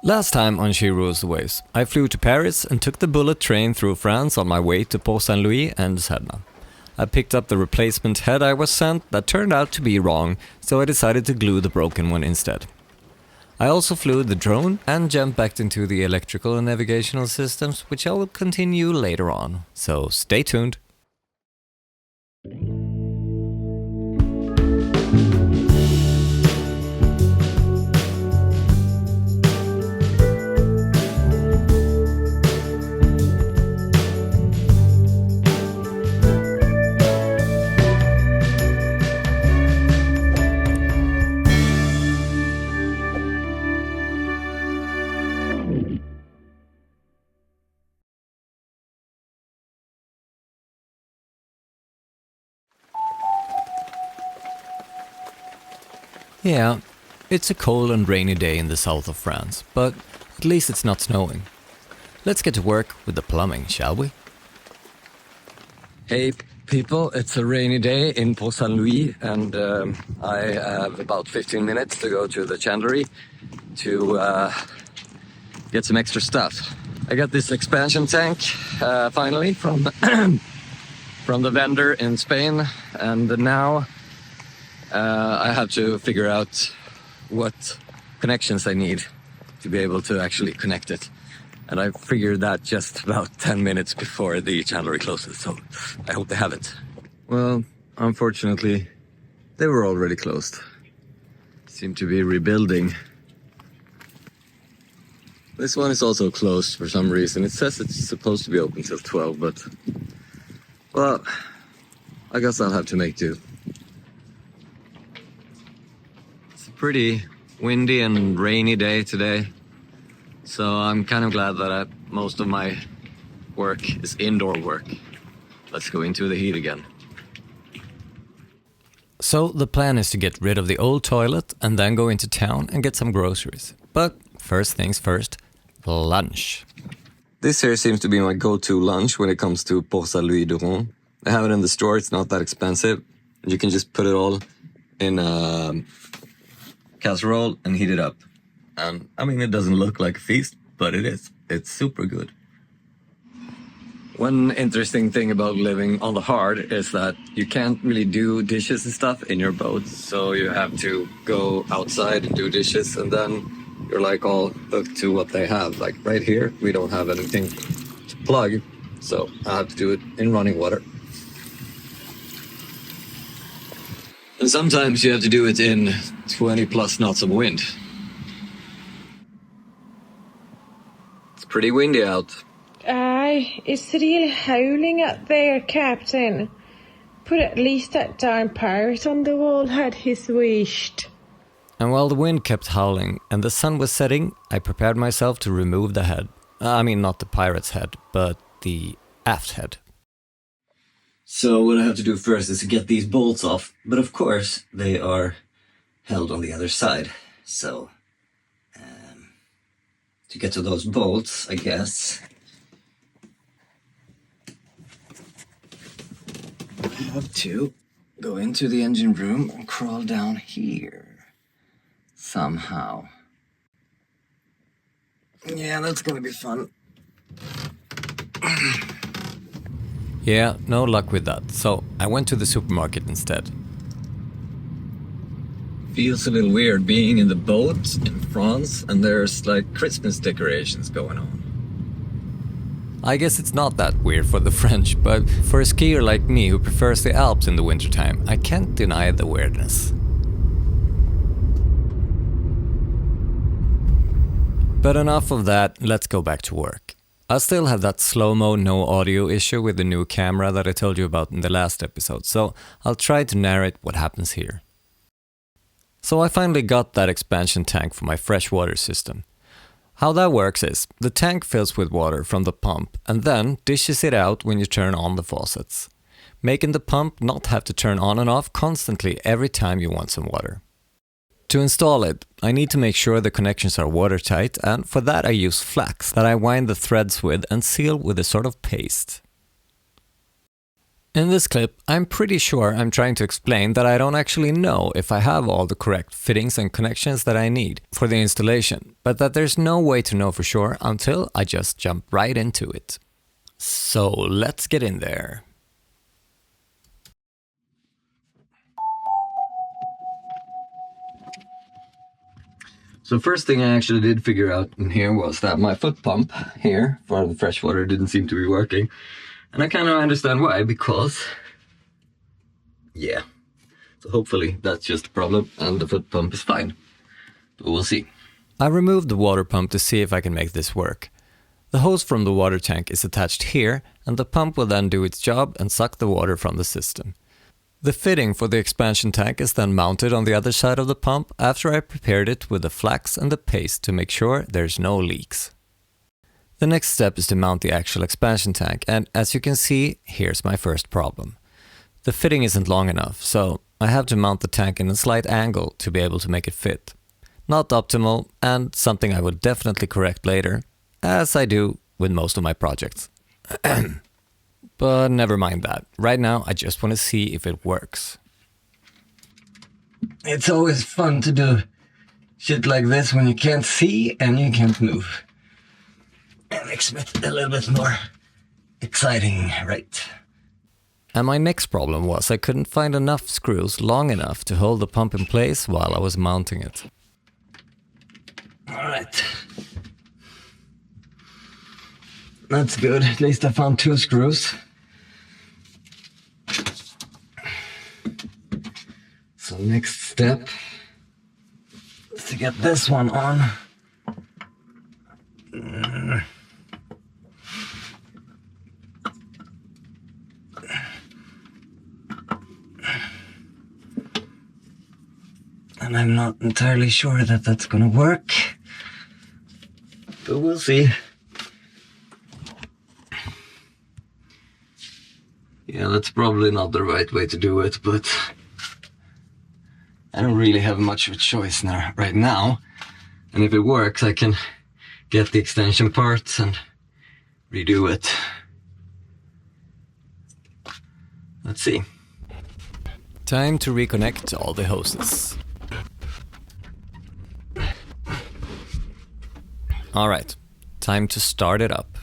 Last time on She Rules the Waves, I flew to Paris and took the bullet train through France on my way to Port Saint Louis and Sedna. I picked up the replacement head I was sent that turned out to be wrong, so I decided to glue the broken one instead. I also flew the drone and jumped back into the electrical and navigational systems, which I will continue later on, so stay tuned. Yeah, it's a cold and rainy day in the south of France, but at least it's not snowing. Let's get to work with the plumbing, shall we? Hey people, it's a rainy day in Port Saint Louis, and I have about 15 minutes to go to the chandlery to get some extra stuff. I got this expansion tank finally from from the vendor in Spain, and now I have to figure out what connections I need to be able to actually connect it. And I figured that just about 10 minutes before the chandlery closes, so I hope they have it. Well, unfortunately, they were already closed. Seem to be rebuilding. This one is also closed for some reason. It says it's supposed to be open till 12, but... well, I guess I'll have to make do. Pretty windy and rainy day today, so I'm kind of glad that most of my work is indoor work. Let's go into the heat again. So the plan is to get rid of the old toilet and then go into town and get some groceries. But first things first, lunch. This here seems to be my go-to lunch when it comes to Port Saint Louis de Rome. They have it in the store, it's not that expensive. You can just put it all in a casserole and heat it up. And I mean, it doesn't look like a feast, but it is. It's super good. One interesting thing about living on the hard is that you can't really do dishes and stuff in your boat, so you have to go outside and do dishes, and then you're like all hooked to what they have. Like right here, we don't have anything to plug, so I have to do it in running water. And sometimes you have to do it in 20 plus knots of wind. It's pretty windy out. Aye, it's real howling out there, Captain. Put at least that darn pirate on the wall had his wished. And while the wind kept howling and the sun was setting, I prepared myself to remove the head. I mean, not the pirate's head, but the aft head. So what I have to do first is to get these bolts off, but of course they are held on the other side. So to get to those bolts, I guess I have to go into the engine room and crawl down here somehow. Yeah, that's gonna be fun. Yeah, no luck with that, so I went to the supermarket instead. Feels a little weird being in the boat in France and there's like Christmas decorations going on. I guess it's not that weird for the French, but for a skier like me who prefers the Alps in the wintertime, I can't deny the weirdness. But enough of that, let's go back to work. I still have that slow-mo no audio issue with the new camera that I told you about in the last episode, so I'll try to narrate what happens here. So I finally got that expansion tank for my freshwater system. How that works is, the tank fills with water from the pump and then dishes it out when you turn on the faucets, making the pump not have to turn on and off constantly every time you want some water. To install it, I need to make sure the connections are watertight, and for that I use flax that I wind the threads with and seal with a sort of paste. In this clip, I'm pretty sure I'm trying to explain that I don't actually know if I have all the correct fittings and connections that I need for the installation, but that there's no way to know for sure until I just jump right into it. So let's get in there. So first thing I actually did figure out in here was that my foot pump here for the freshwater didn't seem to be working. And I kind of understand why, because, yeah. So hopefully that's just a problem and the foot pump is fine. But we'll see. I removed the water pump to see if I can make this work. The hose from the water tank is attached here, and the pump will then do its job and suck the water from the system. The fitting for the expansion tank is then mounted on the other side of the pump after I prepared it with the flax and the paste to make sure there's no leaks. The next step is to mount the actual expansion tank, and as you can see, here's my first problem. The fitting isn't long enough, so I have to mount the tank in a slight angle to be able to make it fit. Not optimal, and something I will definitely correct later, as I do with most of my projects. But never mind that. Right now, I just want to see if it works. It's always fun to do shit like this when you can't see and you can't move. It makes it a little bit more exciting, right? And my next problem was I couldn't find enough screws long enough to hold the pump in place while I was mounting it. Alright. That's good. At least I found 2 screws. So next step is to get this one on. And I'm not entirely sure that that's gonna work, but we'll see. Yeah, that's probably not the right way to do it, but I don't really have much of a choice now, right now. And if it works, I can get the extension parts and redo it. Let's see. Time to reconnect all the hoses. Alright, time to start it up.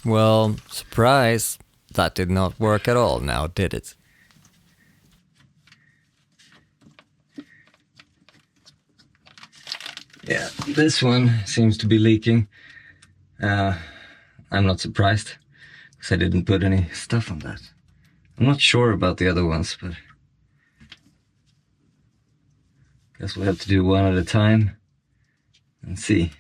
Well, surprise, that did not work at all now, did it? Yeah, this one seems to be leaking. I'm not surprised, because I didn't put any stuff on that. I'm not sure about the other ones, but guess we'll have to do one at a time and see.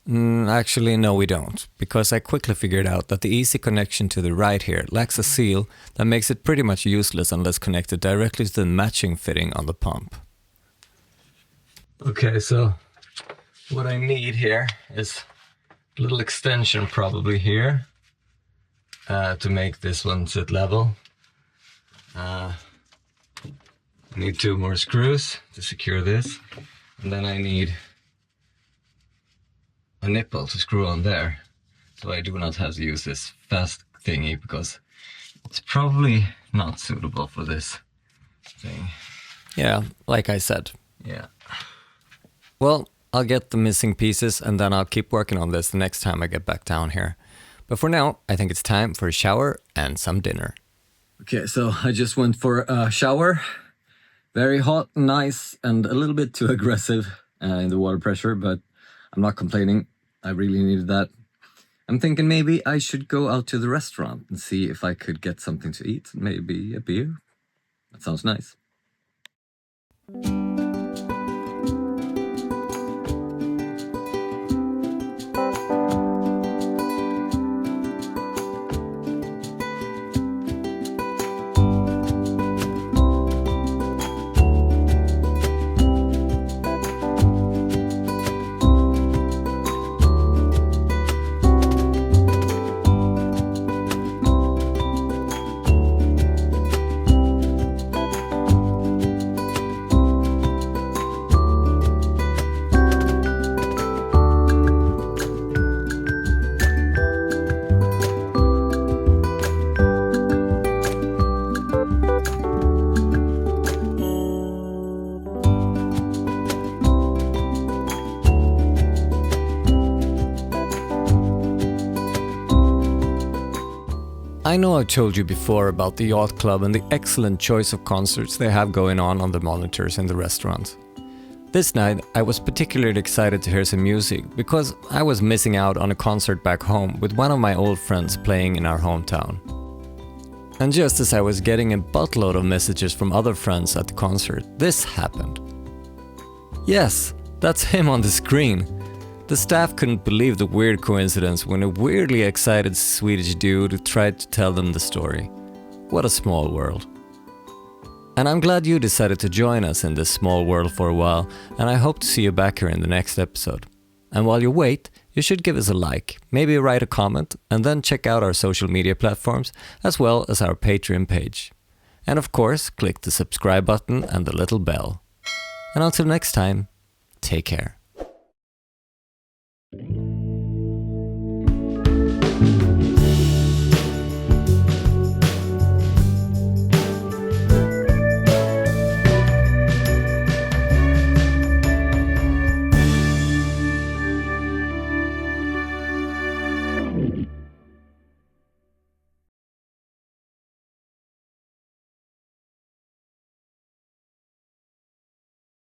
Actually, no, we don't, because I quickly figured out that the easy connection to the right here lacks a seal that makes it pretty much useless unless connected directly to the matching fitting on the pump. Okay, so what I need here is a little extension probably here to make this one sit level. I need 2 more screws to secure this, and then I need a nipple to screw on there, so I do not have to use this fast thingy because it's probably not suitable for this thing. Yeah, like I said. Yeah. Well, I'll get the missing pieces and then I'll keep working on this the next time I get back down here. But for now, I think it's time for a shower and some dinner. Okay, so I just went for a shower. Very hot, nice, and a little bit too aggressive in the water pressure, but I'm not complaining. I really needed that. I'm thinking maybe I should go out to the restaurant and see if I could get something to eat. Maybe a beer. That sounds nice. I know I've told you before about the yacht club and the excellent choice of concerts they have going on the monitors in the restaurants. This night I was particularly excited to hear some music because I was missing out on a concert back home with one of my old friends playing in our hometown. And just as I was getting a buttload of messages from other friends at the concert, this happened. Yes, that's him on the screen. The staff couldn't believe the weird coincidence when a weirdly excited Swedish dude tried to tell them the story. What a small world. And I'm glad you decided to join us in this small world for a while, and I hope to see you back here in the next episode. And while you wait, you should give us a like, maybe write a comment, and then check out our social media platforms as well as our Patreon page. And of course, click the subscribe button and the little bell. And until next time, take care.